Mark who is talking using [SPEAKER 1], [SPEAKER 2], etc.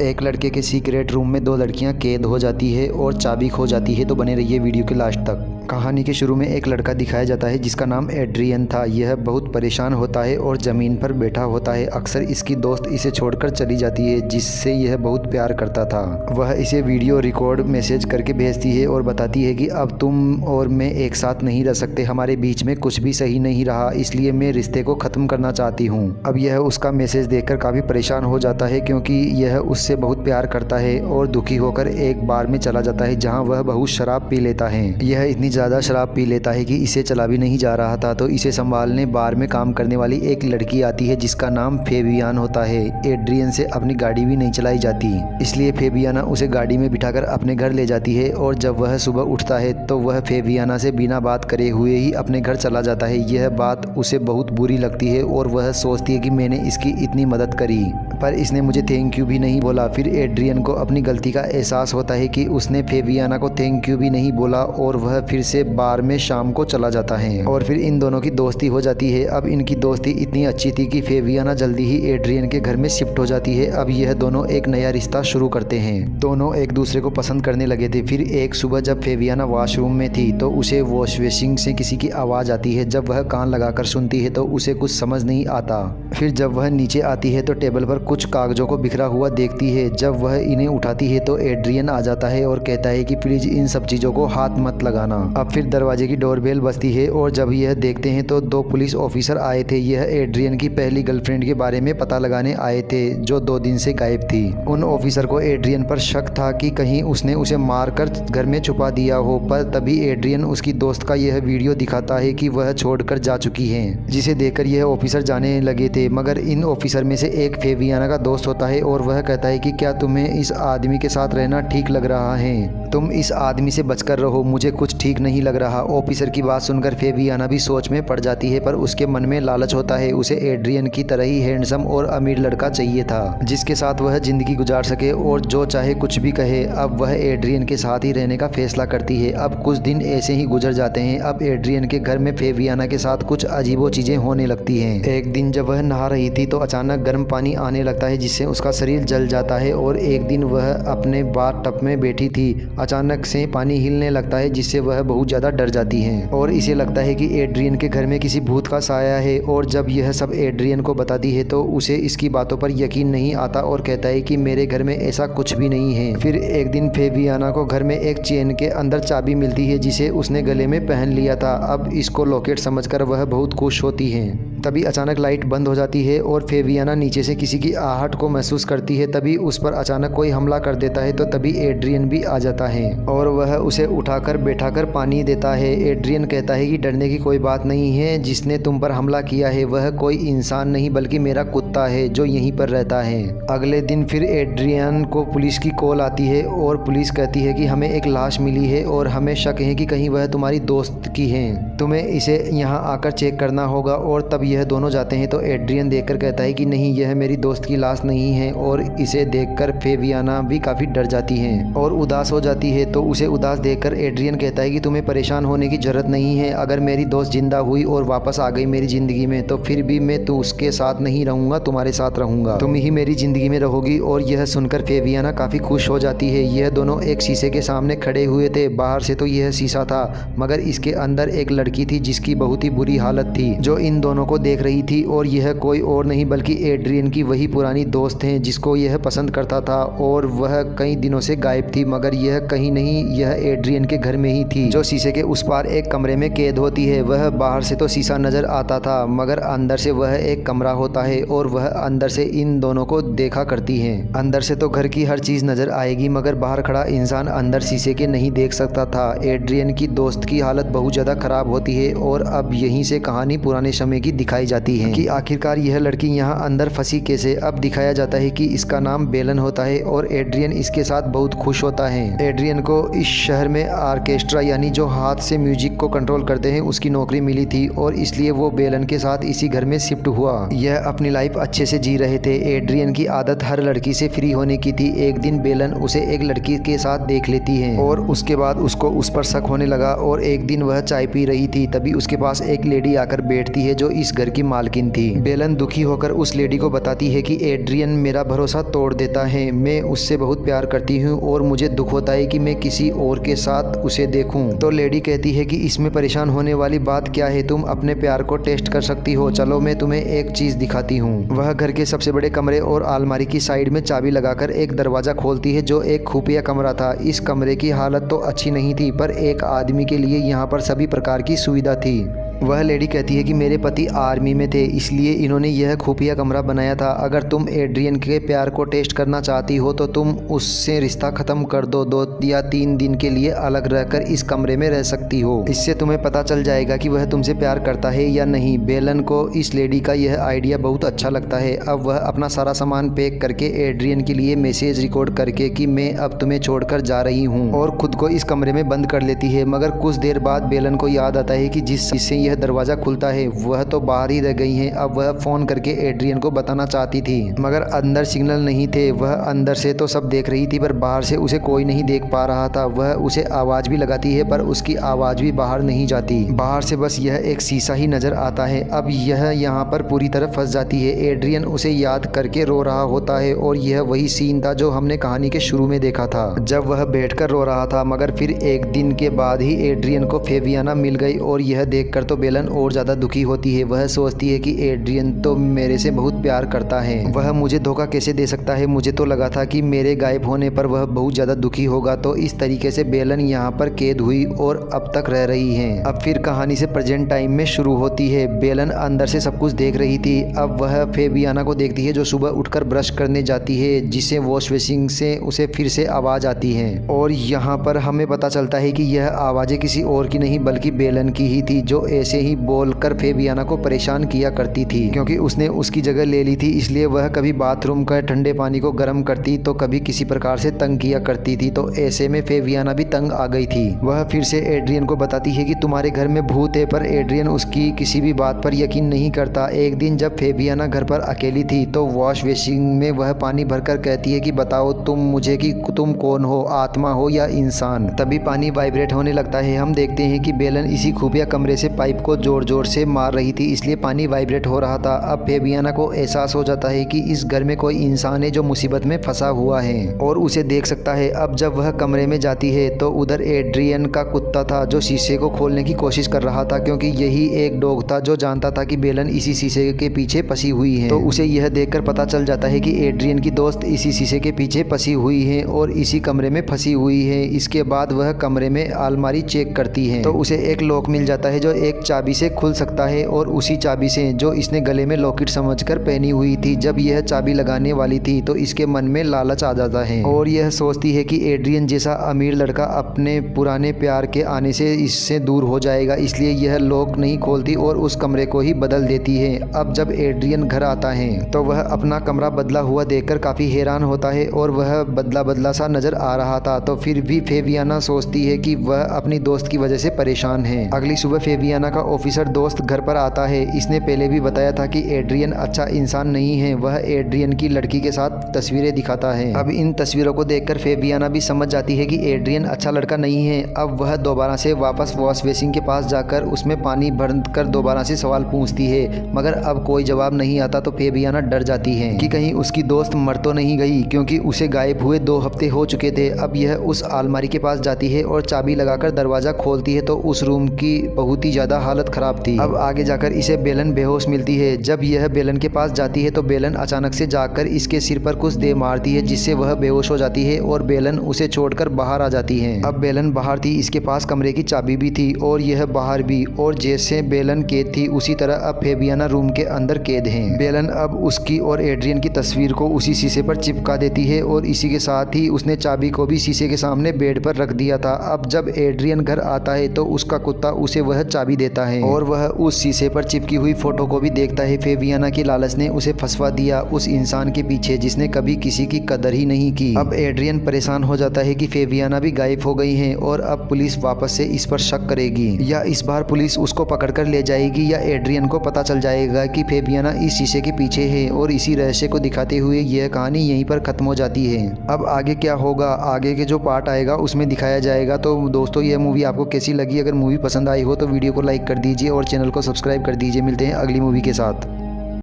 [SPEAKER 1] एक लड़के के सीक्रेट रूम में दो लड़कियां कैद हो जाती है और चाबी खो जाती है। तो बने रहिए वीडियो के लास्ट तक। कहानी के शुरू में एक लड़का दिखाया जाता है जिसका नाम एड्रियन था। यह बहुत परेशान होता है और ज़मीन पर बैठा होता है। अक्सर इसकी दोस्त इसे छोड़कर चली जाती है जिससे यह बहुत प्यार करता था। वह इसे वीडियो रिकॉर्ड मैसेज करके भेजती है और बताती है कि अब तुम और मैं एक साथ नहीं रह सकते, हमारे बीच में कुछ भी सही नहीं रहा, इसलिए मैं रिश्ते को ख़त्म करना चाहती हूँ। अब यह उसका मैसेज देखकर काफ़ी परेशान हो जाता है क्योंकि यह उससे बहुत प्यार करता है और दुखी होकर एक बार में चला जाता है जहाँ वह बहुत शराब पी लेता है। यह इतनी ज़्यादा शराब पी लेता है कि इसे चला भी नहीं जा रहा था। तो इसे संभालने बार में काम करने वाली एक लड़की आती है जिसका नाम फेबियाना होता है। एड्रियन से अपनी गाड़ी भी नहीं चलाई जाती, इसलिए फेबियाना उसे गाड़ी में बिठाकर अपने घर ले जाती है और जब वह सुबह उठता है तो वह फेबियाना से बिना बात करे हुए ही अपने घर चला जाता है। यह बात उसे बहुत बुरी लगती है और वह सोचती है कि मैंने इसकी इतनी मदद करी पर इसने मुझे थैंक यू भी नहीं बोला। फिर एड्रियन को अपनी गलती का एहसास होता है कि उसने फेबियाना को थैंक यू भी नहीं बोला और वह फिर से बार में शाम को चला जाता है और फिर इन दोनों की दोस्ती हो जाती है। अब इनकी दोस्ती इतनी अच्छी थी कि फेबियाना जल्दी ही एड्रियन के घर में शिफ्ट हो जाती है। अब यह दोनों एक नया रिश्ता शुरू करते हैं। दोनों एक दूसरे को पसंद करने लगे थे। फिर एक सुबह जब फेबियाना वॉशरूम में थी तो उसे वॉश बेसिन से किसी की आवाज़ आती है। जब वह कान लगाकर सुनती है तो उसे कुछ समझ नहीं आता। फिर जब वह नीचे आती है तो टेबल पर कुछ कागजों को बिखरा हुआ देखती है। जब वह इन्हें उठाती है तो एड्रियन आ जाता है और कहता है कि प्लीज़ इन सब चीज़ों को हाथ मत लगाना। अब फिर दरवाजे की डोरबेल बजती है और जब यह देखते हैं तो दो पुलिस ऑफिसर आए थे। यह एड्रियन की पहली गर्लफ्रेंड के बारे में पता लगाने आए थे जो 2 दिन से गायब थी। उन ऑफिसर को एड्रियन पर शक था कि कहीं उसने उसे मारकर घर में छुपा दिया हो, पर तभी एड्रियन उसकी दोस्त का यह वीडियो दिखाता है कि वह छोड़कर जा चुकी है, जिसे देखकर यह ऑफिसर जाने लगे थे। मगर इन ऑफिसर में से एक फेबियाना का दोस्त होता है और वह कहता है कि क्या तुम्हें इस आदमी के साथ रहना ठीक लग रहा है? तुम इस आदमी से बचकर रहो, मुझे कुछ ठीक नहीं लग रहा। ऑफिसर की बात सुनकर फेबियाना भी सोच में पड़ जाती है पर उसके मन में लालच होता है। उसे एड्रियन की तरह ही हैंडसम और अमीर लड़का चाहिए था जिसके साथ वह जिंदगी गुजार सके और जो चाहे कुछ भी कहे। अब वह एड्रियन के साथ ही रहने का फैसला करती है। अब कुछ दिन ऐसे ही गुजर जाते हैं। अब एड्रियन के घर में फेबियाना के साथ कुछ अजीबो चीजें होने लगती हैं। एक दिन जब वह नहा रही थी तो अचानक गर्म पानी आने लगता है जिससे उसका शरीर जल जाता है। और एक दिन वह अपने बाथ टब में बैठी थी, अचानक से पानी हिलने लगता है जिससे वह बहुत ज़्यादा डर जाती है और इसे लगता है कि एड्रियन के घर में किसी भूत का साया है। और जब यह सब एड्रियन को बताती है तो उसे इसकी बातों पर यकीन नहीं आता और कहता है कि मेरे घर में ऐसा कुछ भी नहीं है। फिर एक दिन फेबियाना को घर में एक चेन के अंदर चाबी मिलती है जिसे उसने गले में पहन लिया था। अब इसको लॉकेट समझकर वह बहुत खुश होती है। तभी अचानक लाइट बंद हो जाती है और फेबियाना नीचे से किसी की आहट को महसूस करती है। तभी उस पर अचानक कोई हमला कर देता है तो तभी एड्रियन भी आ जाता है और वह उसे उठाकर बैठाकर पानी देता है। एड्रियन कहता है कि डरने की कोई बात नहीं है, जिसने तुम पर हमला किया है वह कोई इंसान नहीं बल्कि मेरा कुत्ता है जो यहीं पर रहता है। अगले दिन फिर एड्रियन को पुलिस की कॉल आती है और पुलिस कहती है कि हमें एक लाश मिली है और हमें शक है कि कहीं वह तुम्हारी दोस्त की है, तुम्हें इसे यहाँ आकर चेक करना होगा। और तब यह दोनों जाते हैं तो एड्रियन देखकर कहता है कि नहीं, यह मेरी दोस्त की लाश नहीं है। और इसे देखकर फेबियाना भी काफ़ी डर जाती है और उदास हो जाती है। तो उसे उदास देखकर एड्रियन कहता है कि तुम्हें परेशान होने की ज़रूरत नहीं है। अगर मेरी दोस्त जिंदा हुई और वापस आ गई मेरी ज़िंदगी में तो फिर भी मैं तो उसके साथ नहीं रहूँगा, तुम्हारे साथ रहूँगा, तुम ही मेरी ज़िंदगी में रहोगी। और यह सुनकर फेबियाना काफ़ी खुश हो जाती है। यह दोनों एक शीशे के सामने खड़े हुए थे। बाहर से तो यह शीशा था मगर इसके अंदर एक लड़की थी जिसकी बहुत ही बुरी हालत थी जो इन दोनों को देख रही थी। और यह कोई और नहीं बल्कि एड्रियन की वही पुरानी दोस्त हैं जिसको यह पसंद करता था और वह कई दिनों से गायब थी। मगर यह कहीं नहीं, यह एड्रियन के घर में ही थी जो शीशे के उस पार एक कमरे में कैद होती है। वह बाहर से तो शीशा नजर आता था मगर अंदर से वह एक कमरा होता है और वह अंदर से इन दोनों को देखा करती है। अंदर से तो घर की हर चीज नजर आएगी मगर बाहर खड़ा इंसान अंदर शीशे के नहीं देख सकता था। एड्रियन की दोस्त की हालत बहुत ज्यादा खराब होती है और अब यहीं से कहानी पुराने समय की दिखाई जाती है कि आखिरकार यह लड़की यहाँ अंदर फंसी कैसे। अब दिखाया जाता है कि इसका नाम बेलन होता है और एड्रियन इसके साथ बहुत खुश होता है। एड्रियन को इस शहर में आर्केस्ट्रा यानी जो हाथ से म्यूजिक को कंट्रोल करते हैं उसकी नौकरी मिली थी और इसलिए वो बेलन के साथ इसी घर में शिफ्ट हुआ। यह अपनी लाइफ अच्छे से जी रहे थे। एड्रियन की आदत हर लड़की से फ्री होने की थी। एक दिन बेलन उसे एक लड़की के साथ देख लेती है और उसके बाद उसको उस पर शक होने लगा। और एक दिन वह चाय पी रही थी, तभी उसके पास एक लेडी आकर बैठती है जो इस घर की मालकिन थी। बेलन दुखी होकर उस लेडी को बताती है कि एड्रियन मेरा भरोसा तोड़ देता है, मैं उससे बहुत प्यार करती हूँ और मुझे दुख होता है कि मैं किसी और के साथ उसे देखूं। तो लेडी कहती है कि इसमें परेशान होने वाली बात क्या है, तुम अपने प्यार को टेस्ट कर सकती हो, चलो मैं तुम्हें एक चीज दिखाती हूँ। वह घर के सबसे बड़े कमरे और अलमारी की साइड में चाबी लगाकर एक दरवाजा खोलती है जो एक खुफिया कमरा था। इस कमरे की हालत तो अच्छी नहीं थी, पर एक आदमी के लिए यहाँ पर सभी प्रकार की सुविधा थी। वह लेडी कहती है कि मेरे पति आर्मी में थे, इसलिए इन्होंने यह खुफिया कमरा बनाया था। अगर तुम एड्रियन के प्यार को टेस्ट करना चाहती हो तो तुम उससे रिश्ता ख़त्म कर दो, 2 या 3 दिन के लिए अलग रहकर इस कमरे में रह सकती हो। इससे तुम्हें पता चल जाएगा कि वह तुमसे प्यार करता है या नहीं। बेलन को इस लेडी का यह आइडिया बहुत अच्छा लगता है। अब वह अपना सारा सामान पैक करके एड्रियन के लिए मैसेज रिकॉर्ड करके कि मैं अब तुम्हें छोड़कर जा रही हूँ, और खुद को इस कमरे में बंद कर लेती है। मगर कुछ देर बाद बेलन को याद आता है कि जिससे यह दरवाज़ा खुलता है वह तो बाहर ही रह गई हैं। अब वह फ़ोन करके एड्रियन को बताना चाहती थी, मगर अंदर सिग्नल नहीं थे। वह अंदर से तो सब देख रही थी, पर बाहर से उसे कोई नहीं देख पा रहा था। वह उसे आवाज़ भी लगाती है, पर उसकी आवाज़ भी बाहर नहीं जाती। बाहर से बस यह एक शीशा ही नज़र आता है। अब यह यहाँ पर पूरी तरह फंस जाती है। एड्रियन उसे याद करके रो रहा होता है, और यह वही सीन था जो हमने कहानी के शुरू में देखा था, जब वह बैठकर रो रहा था। मगर फिर एक दिन के बाद ही एड्रियन को फेबियाना मिल गई, और यह देखकर तो बेलन और ज़्यादा दुखी होती है। वह सोचती है कि एड्रियन तो मेरे से बहुत प्यार करता है, वह मुझे धोखा कैसे दे सकता है। मुझे तो लगा था कि मेरे गायब होने पर वह बहुत ज़्यादा दुखी होगा। तो इस तरीके से बेलन यहाँ पर कैद हुई और अब तक रह रही है। अब फिर कहानी से प्रेजेंट टाइम में शुरू होती है। बेलन अंदर से सब कुछ देख रही थी। अब वह फेबियाना को देखती है जो सुबह उठकर ब्रश करने जाती है, जिसे वॉश बेसिन से उसे फिर से आवाज़ आती है। और यहाँ पर हमें पता चलता है कि यह आवाज़ें किसी और की नहीं बल्कि बेलन की ही थी, जो ऐसे ही बोलकर फेबियाना को परेशान किया करती थी। क्योंकि उसने उसकी जगह ले ली थी, इसलिए वह कभी बाथरूम का ठंडे पानी को गर्म करती तो कभी किसी प्रकार से तंग किया करती थी। तो ऐसे में फेबियाना भी तंग आ गई थी। वह फिर से एड्रियन को बताती है कि तुम्हारे घर में भूत है, पर एड्रियन उसकी किसी भी बात पर यकीन नहीं करता। एक दिन जब फेबियाना घर पर अकेली थी तो वॉश बेसिन में वह पानी भरकर कहती है कि बताओ तुम मुझे कि तुम कौन हो, आत्मा हो या इंसान। तभी पानी वाइब्रेट होने लगता है। हम देखते हैं कि बेलन इसी खुफिया कमरे से पाइप को जोर जोर से मार रही थी, इसलिए पानी वाइब्रेट हो रहा था। अब फेबियाना को एहसास हो जाता है कि इस घर में कोई इंसान है जो मुसीबत में फंसा हुआ है और उसे देख सकता है। अब जब वह कमरे में जाती है तो उधर एड्रियन का कुत्ता था जो शीशे को खोलने की कोशिश कर रहा था, क्योंकि यही एक डॉग था जो जानता था कि बेलन इसी शीशे के पीछे फंसी हुई है। तो उसे यह देखकर पता चल जाता है कि एड्रियन की दोस्त इसी शीशे के पीछे फंसी हुई है और इसी कमरे में फंसी हुई है। इसके बाद वह कमरे में अलमारी चेक करती है तो उसे एक लॉक मिल जाता है जो एक चाबी से खुल सकता है, और उसी चाबी से जो इसने गले में लॉकेट समझकर पहनी हुई थी। जब यह चाबी लगाने वाली थी तो इसके मन में लालच आ जाता है और यह सोचती है कि एड्रियन जैसा अमीर लड़का अपने पुराने प्यार के आने से इससे दूर हो जाएगा, इसलिए यह लॉक नहीं खोलती और उस कमरे को ही बदल देती है। अब जब एड्रियन घर आता है तो वह अपना कमरा बदला हुआ देखकर काफ़ी हैरान होता है और वह बदला बदला सा नजर आ रहा था। तो फिर भी फेबियाना सोचती है कि वह अपनी दोस्त की वजह से परेशान है। अगली सुबह फेबियाना का ऑफिसर दोस्त घर पर आता है। इसने पहले भी बताया था कि एड्रियन अच्छा इंसान नहीं है। वह एड्रियन की लड़की के साथ तस्वीरें दिखाता है। अब इन तस्वीरों को देखकर फेबियाना भी समझ जाती है कि एड्रियन अच्छा लड़का नहीं है। अब वह दोबारा से वापस वॉश बेसिन के पास जाकर उसमें पानी भरकर दोबारा से सवाल पूछती है, मगर अब कोई जवाब नहीं आता। तो फेबियाना डर जाती है कि कहीं उसकी दोस्त मर तो नहीं गई, क्योंकि उसे गायब हुए 2 हफ्ते हो चुके थे। अब यह उस अलमारी के पास जाती है और चाबी लगाकर दरवाजा खोलती है तो उस रूम की बहुत ही ज्यादा हालत खराब थी। अब आगे जाकर इसे बेलन बेहोश मिलती है। जब यह बेलन के पास जाती है तो बेलन अचानक से जाकर इसके सिर पर कुछ दे मारती है, जिससे वह बेहोश हो जाती है और बेलन उसे छोड़कर बाहर आ जाती है। अब बेलन बाहर थी, इसके पास कमरे की चाबी भी थी और यह बाहर भी, और जैसे बेलन कैद थी उसी तरह अब फेबियाना रूम के अंदर कैद है। बेलन अब उसकी और एड्रियन की तस्वीर को उसी शीशे पर चिपका देती है और इसी के साथ ही उसने चाबी को भी शीशे के सामने बेड पर रख दिया था। अब जब एड्रियन घर आता है तो उसका कुत्ता उसे वह चाबी देता है और वह उस शीशे पर चिपकी हुई फोटो को भी देखता है। फेबियाना की लालच ने उसे फंसवा दिया उस इंसान के पीछे जिसने कभी किसी की कदर ही नहीं की। अब एड्रियन परेशान हो जाता है कि फेबियाना भी गायब हो गई है और अब पुलिस वापस से इस पर शक करेगी, या इस बार पुलिस उसको पकड़कर ले जाएगी, या एड्रियन को पता चल जाएगा कि फेबियाना इस शीशे के पीछे है। और इसी रहस्य को दिखाते हुए यह कहानी यहीं पर खत्म हो जाती है। अब आगे क्या होगा, आगे के जो पार्ट आएगा उसमें दिखाया जाएगा। तो दोस्तों, यह मूवी आपको कैसी लगी? अगर मूवी पसंद आई हो तो वीडियो को लाइक लाइक कर दीजिए और चैनल को सब्सक्राइब कर दीजिए। मिलते हैं अगली मूवी के साथ।